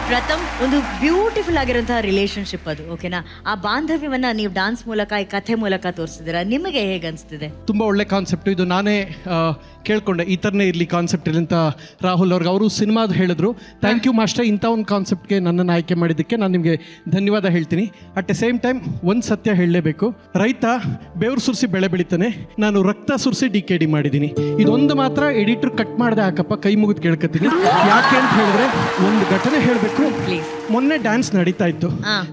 ಪ್ರಥಮ್, ಒಂದು ಬ್ಯೂಟಿಫುಲ್ ಆಗಿರುವಂತಹ ರಿಲೇಶನ್ಶಿಪ್ ಅದು, ಓಕೆನಾ? ಆ ಬಾಂಧವ್ಯವನ್ನ ನೀವು ಡಾನ್ಸ್ ಮೂಲಕ, ಈ ಕಥೆ ಮೂಲಕ ತೋರಿಸಿದ್ದೀರಾ. ನಿಮಗೆ ಹೇಗೆ ಅನಿಸ್ತಿದೆ? ತುಂಬ ಒಳ್ಳೆ ಕಾನ್ಸೆಪ್ಟ್ ಇದು. ನಾನೇ ಕೇಳ್ಕೊಂಡೆ ಈ ಥರನೇ ಇರಲಿ ಕಾನ್ಸೆಪ್ಟ್ ಇರಲಿ ಅಂತ ರಾಹುಲ್ ಅವ್ರಿಗೆ. ಅವರು ಸಿನಿಮಾದ ಹೇಳಿದ್ರು. ಥ್ಯಾಂಕ್ ಯು ಮಾಸ್ಟರ್, ಇಂಥ ಒಂದು ಕಾನ್ಸೆಪ್ಟ್ಗೆ ನನ್ನನ್ನು ಆಯ್ಕೆ ಮಾಡಿದ್ದಕ್ಕೆ ನಾನು ನಿಮಗೆ ಧನ್ಯವಾದ ಹೇಳ್ತೀನಿ. ಅಟ್ ಎ ಸೇಮ್ ಟೈಮ್ ಒಂದು ಸತ್ಯ ಹೇಳಲೇಬೇಕು. ರೈತ ಬೆವರು ಸುರಿಸಿ ಬೆಳೆ ಬೆಳಿತಾನೆ, ನಾನು ರಕ್ತ ಸುರಿಸಿ DKD ಮಾಡಿದ್ದೀನಿ. ಇದೊಂದು ಮಾತ್ರ ಎಡಿಟರ್ ಕಟ್ ಮಾಡದೆ ಹಾಕಪ್ಪ, ಕೈ ಮುಗಿದು ಕೇಳ್ಕೊತೀನಿ. ಯಾಕೆ ಅಂತ ಹೇಳಿದ್ರೆ ಒಂದು ಘಟನೆ ಹೇಳಬೇಕು. ಮೊನ್ನೆ ಡ್ಯಾನ್ಸ್ ನಡೀತಾ ಇತ್ತು.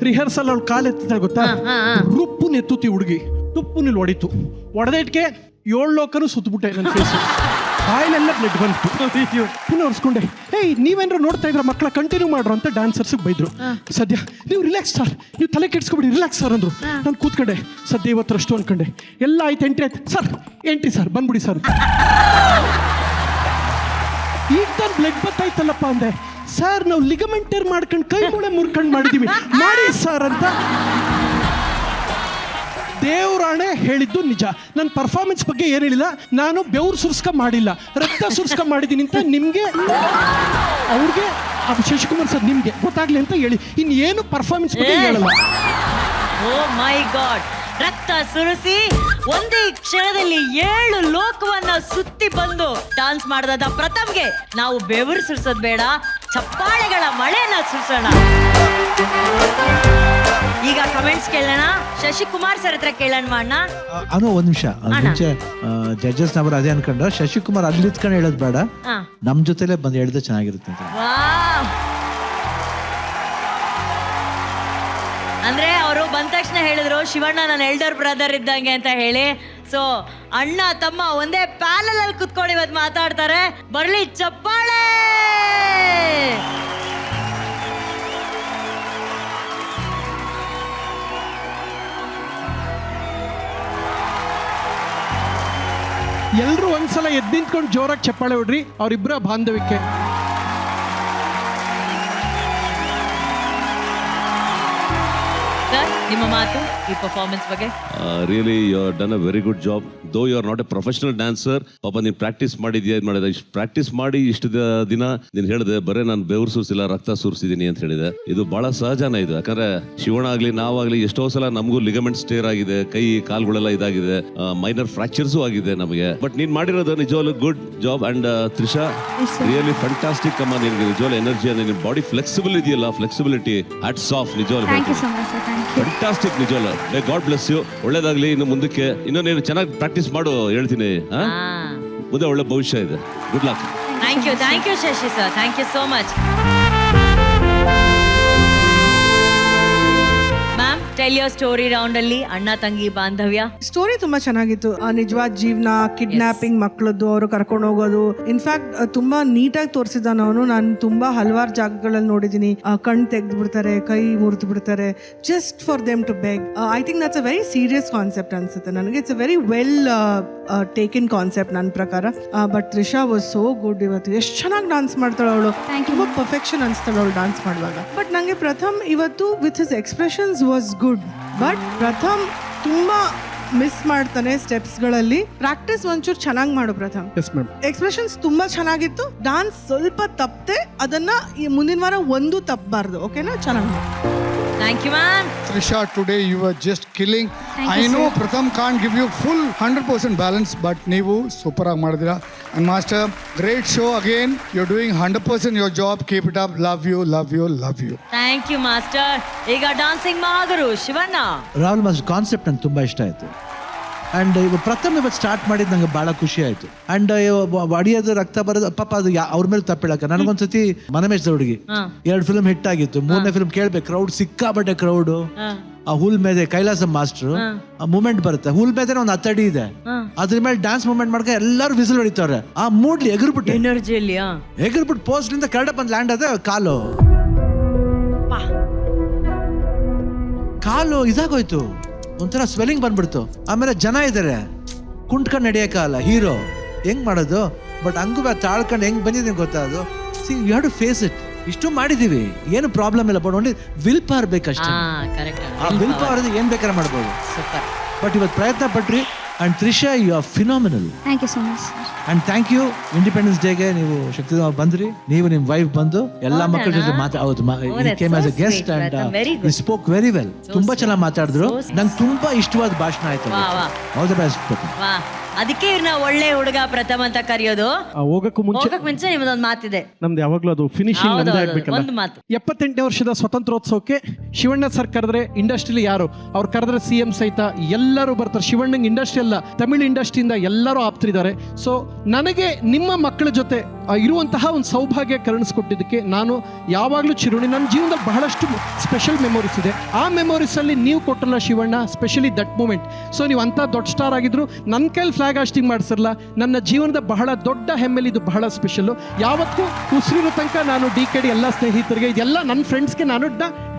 ರಿಹರ್ಸಲ್ ಅವ್ಳು ಕಾಲು ಎತ್ತಿದ ಗೊತ್ತಾ, ರುಪ್ಪು ನೆತ್ತುತ್ತಿ ಹುಡುಗಿ ತುಪ್ಪು ನಿಲ್ ಹೊಡಿತು. ಹೊಡೆದೇಟ್ಗೆ 7 ಲೋಕನು ಸುತ್ತಬಿಟ್ಟೆ ನನ್ನ ಫೇಸ್. ಬಾಯಿಲೆಲ್ಲ ಬ್ಲಡ್ ಬಂತು. ಪುನಃ ಒರ್ಸ್ಕೊಂಡೆ. ಏಯ್, ನೀವೇನಾರು ನೋಡ್ತಾ ಇದ್ರ ಮಕ್ಕಳ ಕಂಟಿನ್ಯೂ ಮಾಡ್ರು ಅಂತ ಡ್ಯಾನ್ಸರ್ಸ್ಗೆ ಬೈದ್ರು. ಸದ್ಯ ನೀವು ರಿಲ್ಯಾಕ್ಸ್ ಸರ್, ನೀವು ತಲೆ ಕೆಡ್ಸ್ಕೊಬಿಡಿ, ರಿಲ್ಯಾಕ್ಸ್ ಸರ್ ಅಂದ್ರು. ನಾನು ಕೂತ್ಕೊಂಡೆ. ಸದ್ಯ ಇವತ್ತರಷ್ಟು ಅನ್ಕೊಂಡೆ. ಎಲ್ಲ ಆಯ್ತು, ಎಂಟ್ರಿ ಆಯ್ತು ಸರ್, ಎಂಟ್ರಿ ಸರ್, ಬಂದ್ಬಿಡಿ ಸರ್. ಈಗ ತಾನು ಬ್ಲಡ್ ಬತ್ತಾಯ್ತಲ್ಲಪ್ಪ ಅಂದೆ. ಸರ್, ನಾವು ಲಿಗಮೆಂಟರ್ ಮಾಡ್ಕೊಂಡು ಕೈ ಮೂಳೆ ಮುರ್ಕೊಂಡು ಮಾಡಿದೀವಿ, ಮಾಡಿ ಸರ್ ಅಂತ. ದೇವ್ರಾಣೆ ಹೇಳಿದ್ದು ನಿಜ. ನನ್ನ ಪರ್ಫಾರ್ಮೆನ್ಸ್ ಬಗ್ಗೆ ಏನು ಹೇಳಿಲ್ಲ. ನಾನು ಬೆವ್ರು ಸುರ್ಸ್ಕ ಮಾಡಿಲ್ಲ, ರಕ್ತ ಸುರ್ಸ್ಕ ಮಾಡಿದ್ದೀನಿ ಅಂತ ನಿಮಗೆ, ಅವ್ರಿಗೆ, ಶಶಿಕುಮಾರ್ ಸರ್ ನಿಮಗೆ ಗೊತ್ತಾಗ್ಲಿ ಅಂತ ಹೇಳಿ. ಇನ್ನೇನು ಪರ್ಫಾರ್ಮೆನ್ಸ್ ಬಗ್ಗೆ ಹೇಳಲ್ಲ. ಓ ಮೈ ಗಾಡ್, ರಕ್ತ ಸುರಿಸಿ ಒಂದೇ ಕ್ಷಣದಲ್ಲಿ 7 ಲೋಕವನ್ನ ಸುತ್ತಿ ಬಂದು ಡಾನ್ಸ್ ಮಾಡಿದ ಪ್ರಥಮ್ಗೆ ನಾವು ಬೆವರು ಸುರಿಸೋದು ಬೇಡ, ಚಪ್ಪಾಳೆಗಳ ಮಳೆನ ಸುರಿಸೋಣ. ಈಗ ಕಮೆಂಟ್ಸ್ ಕೇಳೋಣ. ಶಶಿಕುಮಾರ್ ಸರ್ ಹತ್ರ ಕೇಳೋಣ ಅಣ್ಣ. ಅನ್ನೋ ಒಂದ್ ನಿಮಿಷ ಮುಂಚೆ ಜಡ್ಜಸ್ ನವರು ಅದೇ ಅನ್ಕೊಂಡ್ರ, ಶಶಿಕುಮಾರ್ ಅಲ್ಲಿ ಇತ್ಕೊಂಡು ಹೇಳೋದು ಬೇಡ, ನಮ್ ಜೊತೆಲೆ ಬಂದು ಹೇಳಿದ್ರೆ ಚೆನ್ನಾಗಿರುತ್ತೆ ಅಂತ. ಅಂದ್ರೆ ಅವರು ಬಂದ ತಕ್ಷಣ ಹೇಳಿದ್ರು, ಶಿವಣ್ಣ ನನ್ನ ಎಲ್ಡರ್ ಬ್ರದರ್ ಇದ್ದಂಗೆ ಅಂತ ಹೇಳಿ. ಸೊ ಅಣ್ಣ ತಮ್ಮ ಒಂದೇ ಪ್ಯಾನಲ್ ಅಲ್ಲಿ ಕುತ್ಕೊಂಡು ಇವತ್ತು ಮಾತಾಡ್ತಾರೆ. ಬರ್ಲಿ ಚಪ್ಪಾಳೆ. ಎಲ್ರು ಒಂದ್ಸಲ ಎದ್ದು ನಿಂತ್ಕೊಂಡು ಜೋರಾಗಿ ಚಪ್ಪಾಳೆ ಹೊಡ್ರಿ ಅವರಿಬ್ಬರ ಬಾಂಧವ್ಯಕ್ಕೆ. ನಿಮ್ಮ ಮಾತು ಈ ಪರ್ಫಾರ್ಮೆನ್ಸ್ ಬಗ್ಗೆ? Really you are done a very good job. Though you are not a professional dancer. ಪಾಪ ನೀನು ಪ್ರಾಕ್ಟೀಸ್ ಮಾಡಿದ್ಯಾ, ಇದು ಮಾಡಿದೆ. ಪ್ರಾಕ್ಟೀಸ್ ಮಾಡಿ ಇಷ್ಟು ದಿನ ನೀನು ಹೇಳಿದೆ ಬರೇ ನಾನು ಬೆವರು ಸುರಿಸಿಲ್ಲ, ರಕ್ತ ಸುರಿಸಿದ್ದೀನಿ ಅಂತ ಹೇಳಿದೆ. ಇದು ಬಹಳ ಸಹಜನ ಇದು. ಯಾಕಂದ್ರೆ ಶಿವಣ್ಣ ಆಗ್ಲಿ ನಾವಾಗ್ಲಿ ಎಷ್ಟೋ ಸಲ ನಮಗೂ ಲಿಗಮೆಂಟ್ ಸ್ಟೇರ್ ಆಗಿದೆ, ಕೈ ಕಾಲುಗಳೆಲ್ಲ ಇದಾಗಿದೆ, ಮೈನರ್ ಫ್ರಾಕ್ಚರ್ಸು ಆಗಿದೆ ನಮಗೆ. ಬಟ್ ನೀನ್ ಮಾಡಿರೋದು ನಿಜವಾಗ್ಲೂ good job. And Trisha, really fantastic ಅಮ್ಮ. ನಿನ್ಗೆ ನಿಜವಾಗ್ಲೂ ಎನರ್ಜಿ, ನಿನ್ನ ಬಾಡಿ ಫ್ಲೆಕ್ಸಿಬಲ್ ಇದೆಯಲ್ಲ, ಫ್ಲೆಕ್ಸಿಬಿಲಿಟಿ ಹ್ಯಾಟ್ಸ್ ಆಫ್. ನಿಜವಾಗ್ಲೂ ಫ್ಯಾಂಟಾಸ್ಟಿಕ್. ನಿಜವಾಗ್ಲೂ ಮೇ ಗಾಡ್ ಬ್ಲೆಸ್ ಯು. ಒಳ್ಳೇದಾಗ್ಲಿ ಇನ್ನು ಮುಂದಕ್ಕೆ. ಇನ್ನೂ ನೀನು ಚೆನ್ನಾಗಿ ಪ್ರಾಕ್ಟೀಸ್ ಮಾಡು, ಹೇಳ್ತೀನಿ. ಮುಂದೆ ಒಳ್ಳೆ ಭವಿಷ್ಯ ಇದೆ. Good luck. Thank you Shashi sir, thank you so much. Ma'am, tell your story round ಅಲ್ಲಿ ಅಣ್ಣ ತಂಗಿ ಬಾಂಧವ್ಯ. ಸ್ಟೋರಿ ತುಂಬಾ ಚೆನ್ನಾಗಿತ್ತು. ನಿಜವಾದ ಜೀವನ, ಕಿಡ್ನಾಪಿಂಗ್, ಮಕ್ಕಳದ್ದು ಅವರು ಕರ್ಕೊಂಡು ಹೋಗೋದು. ಇನ್ಫ್ಯಾಕ್ಟ್ ತುಂಬಾ ನೀಟಾಗಿ ತೋರಿಸಿದ್ದಾನ ಅವನು. ನಾನು ತುಂಬಾ ಹಲವಾರು ಜಾಗಗಳಲ್ಲಿ ನೋಡಿದೀನಿ, ಕಣ್ ತೆಗೆದು ಬಿಡ್ತಾರೆ, ಕೈ ಮುರಿದು ಬಿಡ್ತಾರೆ, just for them to beg. I think that's a very serious concept ಅನ್ಸುತ್ತೆ ನನಗೆ. It's a very well taken concept ನನ್ನ ಪ್ರಕಾರ. But Trisha was so good. ಇವತ್ತು ಎಷ್ಟು ಚೆನ್ನಾಗಿ ಡಾನ್ಸ್ ಮಾಡ್ತಾಳೆ ಅವಳು. ತುಂಬಾ ಪರ್ಫೆಕ್ಷನ್ ಅನ್ಸ್ತಾಳೆ ಅವಳು ಡಾನ್ಸ್ ಮಾಡುವಾಗ. ಬಟ್ ನಂಗೆ ಪ್ರಥಮ್ ಇವತ್ತು with his expressions was good. But Pratham ತುಂಬಾ ಮಿಸ್ ಮಾಡ್ತಾನೆ ಸ್ಟೆಪ್ಸ್ಗಳಲ್ಲಿ. ಪ್ರಾಕ್ಟೀಸ್ ಒಂಚೂರು ಚೆನ್ನಾಗಿ ಮಾಡು ಪ್ರಥಮ್. ಎಕ್ಸ್ಪ್ರೆಷನ್ಸ್ ತುಂಬಾ ಚೆನ್ನಾಗಿತ್ತು. ಡಾನ್ಸ್ ಸ್ವಲ್ಪ ತಪ್ಪದೆ, ಅದನ್ನ ಈ ಮುಂದಿನ ವಾರ ಒಂದು ತಪ್ಪಬಾರ್ದು. ಓಕೆನಾ? ಚೆನ್ನಾಗಿ ಮಾಡು. Thank you, ma'am. Trisha, today you were just killing. I know Pratham can't give you full 100% balance, but ನೀವು super ಆಗಿ ಮಾಡಿದಿರಾ. And master, great show again. You're doing 100% your job. Keep it up. Love you, love you, love you. Thank you, master. ಈಗ dancing ಮಹಾಗುರು Shivanna. Rahul master concept ನಂಗೆ ತುಂಬಾ ಇಷ್ಟ ಆಯ್ತು. And ಪ್ರಥಮ್ ಇವತ್ತು start ಮಾಡಿದ್ ನಂಗೆ ಬಹಳ ಖುಷಿ ಆಯ್ತು. ಅಂಡ್ ಒಡಿಯೋದು, ರಕ್ತ ಬರೋದು, ಪಾಪ ಅದು ಅವ್ರ ಮೇಲೆ ತಪ್ಪಿಳಕ. ನನಗೊಂದ್ಸತಿ ಮನಮೇಶ್ ಹುಡುಗಿ 2 ಫಿಲ್ಮ್ ಹಿಟ್ ಆಗಿತ್ತು. 3ನೇ ಫಿಲ್ಮ್ ಕೇಳ್ಬೇಕು, ಕ್ರೌಡ್ ಸಿಕ್ಕಾಬಟ್ಟೆ ಕ್ರೌಡ್. ಆ ಹುಲ್ ಮೇಲೆ ಕೈಲಾಸ ಮಾಸ್ಟರ್ ಆ ಮೂಮೆಂಟ್ ಬರುತ್ತೆ. ಹುಲ್ ಮೇಲೆ ಒಂದು 10 ಅಡಿ ಇದೆ, ಅದ್ರ ಮೇಲೆ ಡ್ಯಾನ್ಸ್ ಮೂವ್ಮೆಂಟ್ ಮಾಡ್ಕೊಂಡು ಎಲ್ಲರೂ ವಿಸಿಲ್ ಹೊಡಿತಾರೆ. ಆ ಮೂಡ್ಲಿ ಎಗರ್ಬಿಟ್ಟು ಎನರ್ಜಿಯಲ್ಲಿ ಎಗರ್ಬಿಟ್ಟು ಪೋಸ್ಟ್ ಲಿಂದ ಕರಡ ಬಂದು ಲ್ಯಾಂಡ್ ಆದ ಕಾಲು ಇದಾಗೋಯ್ತು, ಒಂಥರ ಸ್ವೆಲ್ಲಿಂಗ್ ಬಂದ್ಬಿಡ್ತು. ಆಮೇಲೆ ಜನ ಇದಾರೆ, ಕುಂಟ್ಕೊಂಡು ನಡೆಯಕ್ಕಾಗಲ್ಲ. ಹೀರೋ ಹೆಂಗ್ ಮಾಡೋದು? ಬಟ್ ಹಂಗೂ ತಾಳ್ಕೊಂಡು ಹೆಂಗ್ ಬಂದಿದ್ದೀನಿ ಗೊತ್ತಾ? ಅದು see you have to face it. ಇಷ್ಟು ಮಾಡಿದೀವಿ, ಏನು ಪ್ರಾಬ್ಲಮ್ ಇಲ್ಲ. ಬಟ್ ಓನ್ಲಿ ವಿಲ್ ಪವರ್ ಬೇಕಷ್ಟೇ. ಆ ವಿಲ್ ಪವರ್ ಏನ್ ಬೇಕಾದ್ರೆ ಮಾಡ್ಬೋದು. ಬಟ್ ಇವತ್ತು ಪ್ರಯತ್ನ ಪಟ್ರಿ. And Trisha, you are phenomenal. Thank you so much. And thank you independence ಡೇಗೆ ನೀವು ಶಕ್ತಿಧಾಮ ಬಂದ್ರಿ, ನೀವು ನಿಮ್ ವೈಫ್ ಬಂದು ಎಲ್ಲಾ ಮಕ್ಕಳ ಜೊತೆ came as a guest and spoke very well. ತುಂಬಾ ಚೆನ್ನಾಗಿ ಮಾತಾಡಿದ್ರು. ನಂಗೆ ತುಂಬಾ ಇಷ್ಟವಾದ ಭಾಷಣ ಆಯ್ತು. All the best. ವಾ, ಅದಕ್ಕೆ ಇವ್ರನ್ನ ಒಳ್ಳೆ ಹುಡುಗ ಪ್ರಥಮ್ ಅಂತ ಕರೆಯೋದು. ಹೋಗಕ್ಕೂ ಮುಂಚೆ ನಿಮ್ಮದೊಂದು ಮಾತಿದೆ. ನಮ್ದು ಯಾವಾಗ್ಲೂ ಅದು ಫಿನಿಶಿಂಗ್ ನಮ್ದೇ ಆಗ್ಬೇಕಲ್ಲ. ಒಂದು ಮಾತು. 78ನೇ ವರ್ಷದ ಸ್ವತಂತ್ರೋತ್ಸವಕ್ಕೆ ಶಿವಣ್ಣ ಸರ್ ಕರೆದ್ರೆ ಇಂಡಸ್ಟ್ರಿಲಿ ಯಾರು ಅವ್ರು ಕರೆದ್ರೆ CM ಸಹಿತ ಎಲ್ಲರೂ ಬರ್ತಾರೆ. ಶಿವಣ್ಣಂಗೆ ಇಂಡಸ್ಟ್ರಿ ಅಲ್ಲ, ತಮಿಳ್ ಇಂಡಸ್ಟ್ರಿಯಿಂದ ಎಲ್ಲರೂ ಆಪ್ತರಿದ್ದಾರೆ. ಸೊ ನನಗೆ ನಿಮ್ಮ ಮಕ್ಕಳ ಜೊತೆ ಇರುವಂತಹ ಒಂದು ಸೌಭಾಗ್ಯ ಕರುಣಿಸ್ಕೊಟ್ಟಿದ್ದಕ್ಕೆ ನಾನು ಯಾವಾಗಲೂ ಚಿರುಣಿ. ನನ್ನ ಜೀವನದಲ್ಲಿ ಬಹಳಷ್ಟು ಸ್ಪೆಷಲ್ ಮೆಮೊರೀಸ್ ಇದೆ. ಆ ಮೆಮೊರೀಸ್ ಅಲ್ಲಿ ನೀವು ಕೊಟ್ಟಲ್ಲ Shivanna, specially that moment. So ನೀವು ಅಂತ ದೊಡ್ಡ ಸ್ಟಾರ್ ಆಗಿದ್ರು, ನನ್ನ ಕೈಲಿ ಫ್ಲಾಗ್ ಹಾಸ್ಟಿಂಗ್ ಮಾಡಿಸಿರಲ್ಲ. ನನ್ನ ಜೀವನದ ಬಹಳ ದೊಡ್ಡ ಹೆಮ್ಮೆಲಿ ಇದು ಬಹಳ ಸ್ಪೆಷಲ್ಲು. ಯಾವತ್ತೂ ಉಸಿರಿರೋ ತನಕ ನಾನು DKD ಎಲ್ಲ ಸ್ನೇಹಿತರಿಗೆ, ಇದೆಲ್ಲ ನನ್ನ ಫ್ರೆಂಡ್ಸ್ಗೆ ನಾನು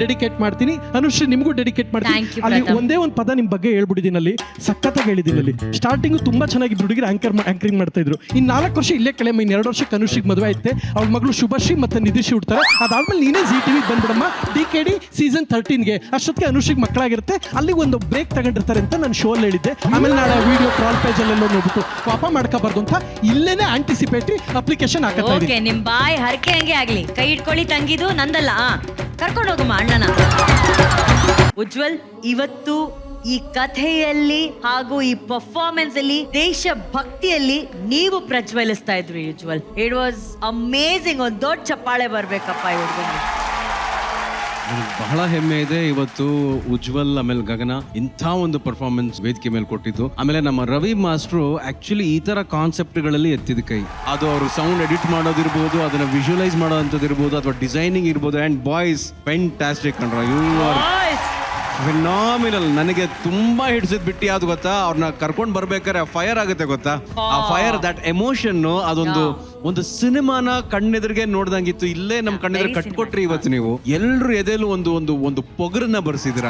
ಡೆಡಿಕೇಟ್ ಮಾಡ್ತೀನಿ. ಅನುಶ್ರೀ ನಿಮಗೂ ಡೆಡಿಕೇಟ್ ಮಾಡ್ತೀನಿ. ಅಲ್ಲಿ ಒಂದೇ ಒಂದು ಪದ ನಿಮ್ಮ ಬಗ್ಗೆ ಹೇಳ್ಬಿಟ್ಟಿದ್ದೀನಿ, ಅಲ್ಲಿ ಸಖತ್ತಾಗಿ ಹೇಳಿದ್ದೀನಿ. ಅಲ್ಲಿ ಸ್ಟಾರ್ಟಿಂಗು ತುಂಬಾ ಚೆನ್ನಾಗಿ ಹುಡುಗಿರು ಆಂಕರಿಂಗ್ ಮಾಡ್ತಾ ಇದ್ರು. ಇನ್ನು 4 ವರ್ಷ ಇಲ್ಲೇ ಕೆಳಮ, ಇನ್ನು 2 ವರ್ಷಕ್ಕೆ ಅನುಶ್ರೀಗೆ ಮದುವೆ ಐತೆ. ಅವ್ಳ ಮಗಳು ಶುಭಶ್ರೀ ಮತ್ತೆ ನಿಧಿಶ್ರೀ ಹುಡ್ತಾರೆ. ಅದಾದ್ಮೇಲೆ ನೀನೇ ZTV ಬಂದ್ಬಿಡಮ್ಮ DKD ಸೀಸನ್ 13ಗೆ. ಅಷ್ಟೊತ್ತಿಗೆ ಅನುಶ್ರೀಗೆ ಮಕ್ಕಳಾಗಿರುತ್ತೆ. ಅಲ್ಲಿ ಒಂದು ಬ್ರೇಕ್ ತಗೊಂಡಿರ್ತಾರೆ ಅಂತ ನಾನು ಶೋ ಅಲ್ಲಿ ಹೇಳಿದ್ದೆ. ಆಮೇಲೆ ನಾಳೆ ವಿಡಿಯೋ ಕ್ರಾಲ್ ಪೇಜ್ ಅಲ್ಲೆಲ್ಲ ನೋಡ್ಬಿಟ್ಟು ಪಾಪ ಮಾಡ್ಕೋಬಾರ್ದು ಅಂತ ಇಲ್ಲೇನೆ ಆಂಟಿಸಿಪೇಟರಿ ಅಪ್ಲಿಕೇಶನ್ ಹಾಕತ್ತಾ ಇದ್ದೀನಿ. ನಿಮ್ ಬಾಯ್ ಹರಕೆ ಹಂಗೆ ಆಗ್ಲಿ. ಕೈ ಇಟ್ಕೊಳ್ಳಿ ತಂಗಿದು, ನಂದಲ್ಲ. ಕರ್ಕೊಂಡು ಹೋಗಮ್ಮ ಅಣ್ಣನ. ಉಜ್ವಲ್, ಇವತ್ತು ಈ ಕಥೆಯಲ್ಲಿ ಹಾಗೂ ಈ ಪರ್ಫಾರ್ಮೆನ್ಸ್ ಅಲ್ಲಿ ದೇಶ ಭಕ್ತಿಯಲ್ಲಿ ನೀವು ಪ್ರಜ್ವಲಿಸ್ತಾ ಇದ್ರಿ ಉಜ್ವಲ್. It was amazing. ಒಂದು ದೊಡ್ಡ ಚಪ್ಪಾಳೆ ಬರ್ಬೇಕಪ್ಪ ಈ ಹುಡುಗನಿಗೆ. ನನಗೆ ಬಹಳ ಹೆಮ್ಮೆ ಇದೆ ಇವತ್ತು ಉಜ್ವಲ್ ಆಮೇಲೆ ಗಗನ ಇಂಥ ಒಂದು ಪರ್ಫಾರ್ಮೆನ್ಸ್ ವೇದಿಕೆ ಮೇಲೆ ಕೊಟ್ಟಿದ್ದು. ಆಮೇಲೆ ನಮ್ಮ ರವಿ ಮಾಸ್ಟ್ರು ಆಕ್ಚುಲಿ ಈ ತರ ಕಾನ್ಸೆಪ್ಟ್ಗಳಲ್ಲಿ ಎತ್ತಿದ ಕೈ. ಅದು ಅವರು ಸೌಂಡ್ ಎಡಿಟ್ ಮಾಡೋದಿರ್ಬೋದು, ಅದನ್ನ ವಿಜುವಲೈಸ್ ಮಾಡೋದಂಥದ್ದಿರ್ಬೋದು, ಅಥವಾ ಡಿಸೈನಿಂಗ್ ಇರ್ಬೋದು. ಅಂಡ್ ಬಾಯ್ಸ್ ಫೆಂಟಾಸ್ಟಿಕ್ ಕಣ್ರ, ಯು ಆರ್ ಫಿನಾಮಿನಲ್. ನನಗೆ ತುಂಬಾ ಹಿಡಿಸಿದ್ ಬಿಟ್ಟು ಯಾವ್ದು ಗೊತ್ತಾ, ಅವ್ರನ್ನ ಕರ್ಕೊಂಡ್ ಬರ್ಬೇಕಾದ್ರೆ ಫೈರ್ ಆಗುತ್ತೆ ಗೊತ್ತಾ, ಆ ಫೈರ್, ದಟ್ ಎಮೋಷನ್, ಒಂದು ಸಿನಿಮಾನ ಕಣ್ಣೆದುರಿಗೆ ನೋಡ್ದಂಗಿತ್ತು. ಇಲ್ಲೇ ನಮ್ ಕಣ್ಣೆದುರು ಕಟ್ಕೊಟ್ರಿ ಇವತ್ತು ನೀವು. ಎಲ್ರು ಎದೆಲು ಒಂದು ಪೊಗರನ್ನ ಬರ್ಸಿದಿರ.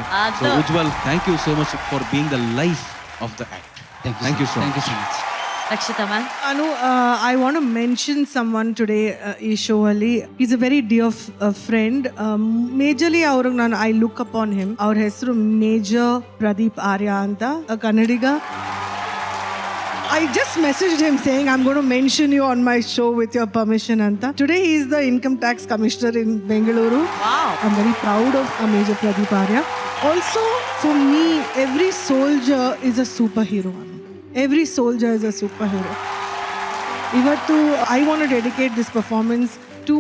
Ujwal, thank you so much for being the life of the act. Thank you so much. Rakshita ma'am. Anu, I want to mention someone today ಈ ಶೋ ಅಲ್ಲಿ. He's a very dear friend. Majorly ಅವ್ರಿಗೆ ನಾನು I look upon him. ಅವ್ರ ಹೆಸರು major Pradeep ಆರ್ಯ ಅಂತ, ಕನ್ನಡಿಗ. I just messaged him saying I'm going to mention you on my show with your permission anta. Today he is the income tax commissioner in Bengaluru. Wow. I'm very proud of Major Pradeep Arya. Also, for me, every soldier is a superhero. Every soldier is a superhero. Ivattu, I want to dedicate this performance to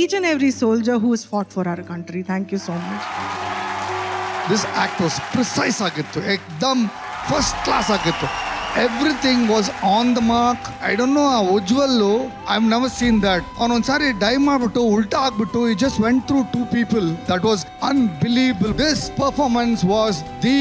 each and every soldier who has fought for our country. Thank you so much. This act was precise ಆಗಿತ್ತು, ekdam first class ಆಗಿತ್ತು. Everything was on the mark. I don't know, Ujwal, I've never seen that. ಅವನೊಂದ್ಸಾರಿ ಡೈ ಮಾಡ್ಬಿಟ್ಟು ಉಲ್ಟಾ ಆಗ್ಬಿಟ್ಟು he just went through 2 people. That was unbelievable. This performance was the